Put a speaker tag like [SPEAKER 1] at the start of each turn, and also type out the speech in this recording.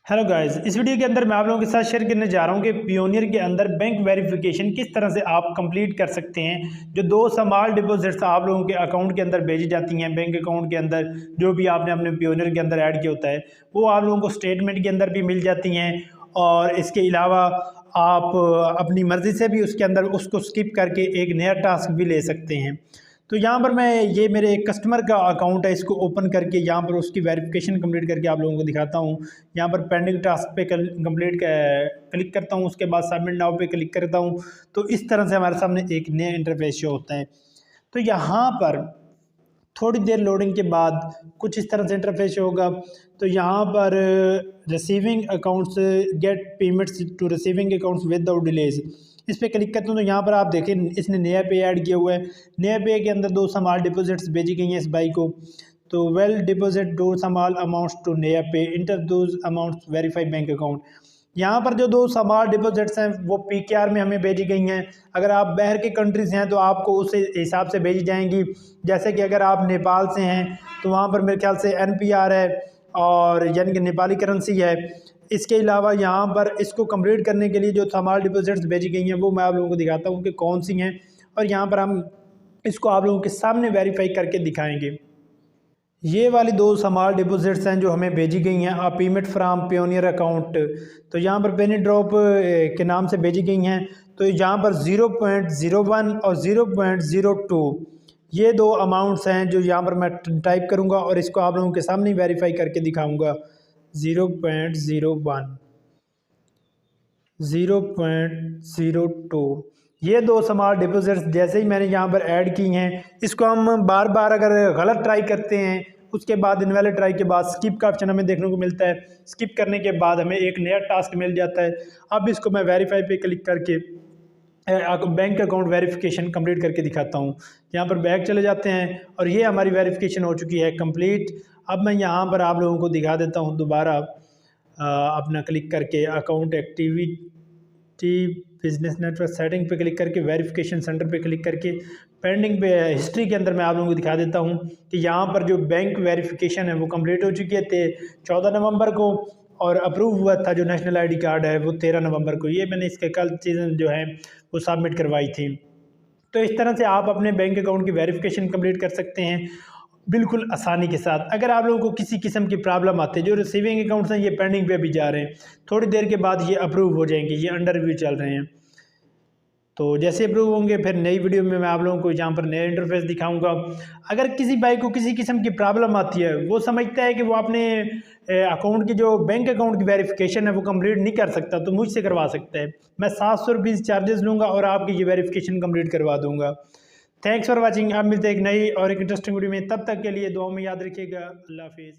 [SPEAKER 1] Hello guys, इस video के अंदर मैं आप लोगों के साथ शेयर करने जा रहा हूं कि पियोनियर के अंदर बैंक वेरिफिकेशन किस तरह से आप कंप्लीट कर सकते हैं। जो दो स्मॉल डिपॉजिट्स आप लोगों के अकाउंट के अंदर भेजी जाती हैं, बैंक अकाउंट के अंदर जो भी आपने अपने पियोनियर के अंदर ऐड किया होता है वो आप लोगों को स्टेटमेंट के अंदर भी मिल जाती हैं। और इसके अलावा आप अपनी मर्ज़ी से भी उसके अंदर उसको स्किप करके एक नया टास्क भी ले सकते हैं। तो यहाँ पर मैं ये मेरे एक कस्टमर का अकाउंट है, इसको ओपन करके यहाँ पर उसकी वेरिफिकेशन कंप्लीट करके आप लोगों को दिखाता हूँ। यहाँ पर पेंडिंग टास्क पे कंप्लीट क्लिक करता हूँ, उसके बाद सबमिट नाउ पे क्लिक करता हूँ। तो इस तरह से हमारे सामने एक नया इंटरफेस शो होता है। तो यहाँ पर थोड़ी देर लोडिंग के बाद कुछ इस तरह से इंटरफेस होगा। तो यहाँ पर receiving accounts get payments to receiving accounts without delays, इस पर क्लिक करते हैं। तो यहाँ पर आप देखें इसने नया पे ऐड किया हुआ है। नया पे के अंदर दो स्मॉल डिपॉजिट्स भेजी गई हैं इस बाई को। तो वेल डिपॉजिट दो स्मॉल अमाउंट्स टू नया पे inter those amounts verify bank account. यहाँ पर जो दो स्मॉल डिपॉजिट्स हैं वो पीकेआर में हमें भेजी गई हैं। अगर आप बाहर के कंट्रीज़ हैं तो आपको उस हिसाब से भेजी जाएंगी। जैसे कि अगर आप नेपाल से हैं तो वहाँ पर मेरे ख्याल से एनपीआर है और यानी कि नेपाली करेंसी है। इसके अलावा यहाँ पर इसको कंप्लीट करने के लिए जो स्मॉल डिपॉजिट्स भेजी गई हैं वो मैं आप लोगों को दिखाता हूँ कि कौन सी हैं, और यहाँ पर हम इसको आप लोगों के सामने वेरीफाई करके दिखाएंगे। ये वाली दो स्मॉल डिपॉजिट्स हैं जो हमें भेजी गई हैं आ पेमेंट फ्राम पियोनियर अकाउंट। तो यहाँ पर पेनी ड्रॉप के नाम से भेजी गई हैं। तो यहाँ पर 0.01 और 0.02 ये दो अमाउंट्स हैं जो यहाँ पर मैं टाइप करूँगा और इसको आप लोगों के सामने वेरीफाई करके दिखाऊँगा। 0.01 0.02 ये दो स्मॉल डिपॉजिट्स जैसे ही मैंने यहाँ पर ऐड की हैं, इसको हम बार बार अगर गलत ट्राई करते हैं उसके बाद इनवैलिड ट्राई के बाद स्किप का ऑप्शन हमें देखने को मिलता है। स्किप करने के बाद हमें एक नया टास्क मिल जाता है। अब इसको मैं वेरीफाई पे क्लिक करके बैंक अकाउंट वेरिफिकेशन कंप्लीट करके दिखाता हूँ। यहाँ पर बैक चले जाते हैं और ये हमारी वेरिफिकेशन हो चुकी है कंप्लीट। अब मैं यहाँ पर आप लोगों को दिखा देता हूँ दोबारा अपना क्लिक करके account activity business network setting पे क्लिक करके वेरिफिकेशन सेंटर पे क्लिक करके पेंडिंग पे हिस्ट्री के अंदर मैं आप लोगों को दिखा देता हूँ कि यहाँ पर जो बैंक वेरिफिकेशन है वो कंप्लीट हो चुकी है 14 नवंबर को, और अप्रूव हुआ था जो नेशनल आईडी कार्ड है वो 13 नवंबर को। ये मैंने इसके कल चीज़ें जो है वो सबमिट करवाई थी। तो इस तरह से आप अपने बैंक अकाउंट की वेरिफिकेशन कंप्लीट कर सकते हैं बिल्कुल आसानी के साथ। अगर आप लोगों को किसी किस्म की प्रॉब्लम आती है, जो रिसीविंग अकाउंट्स हैं ये पेंडिंग पे भी जा रहे हैं, थोड़ी देर के बाद ये अप्रूव हो जाएंगे, ये अंडर रिव्यू चल रहे हैं। तो जैसे अप्रूव होंगे फिर नई वीडियो में मैं आप लोगों को यहाँ पर नया इंटरफेस दिखाऊंगा। अगर किसी भाई को किसी किस्म की प्रॉब्लम आती है, वो समझता है कि वो अपने अकाउंट की जो बैंक अकाउंट की वेरिफिकेशन है वो कंप्लीट नहीं कर सकता, तो मुझसे करवा सकता है। मैं 700 रुपीज़ चार्जेस लूँगा और आपकी ये वेरिफिकेशन कंप्लीट करवा दूँगा। Thanks for watching. आप मिलते हैं एक नई और एक इंटरेस्टिंग वीडियो में, तब तक के लिए दुआ में याद रखिएगा। अल्लाह हाफिज़।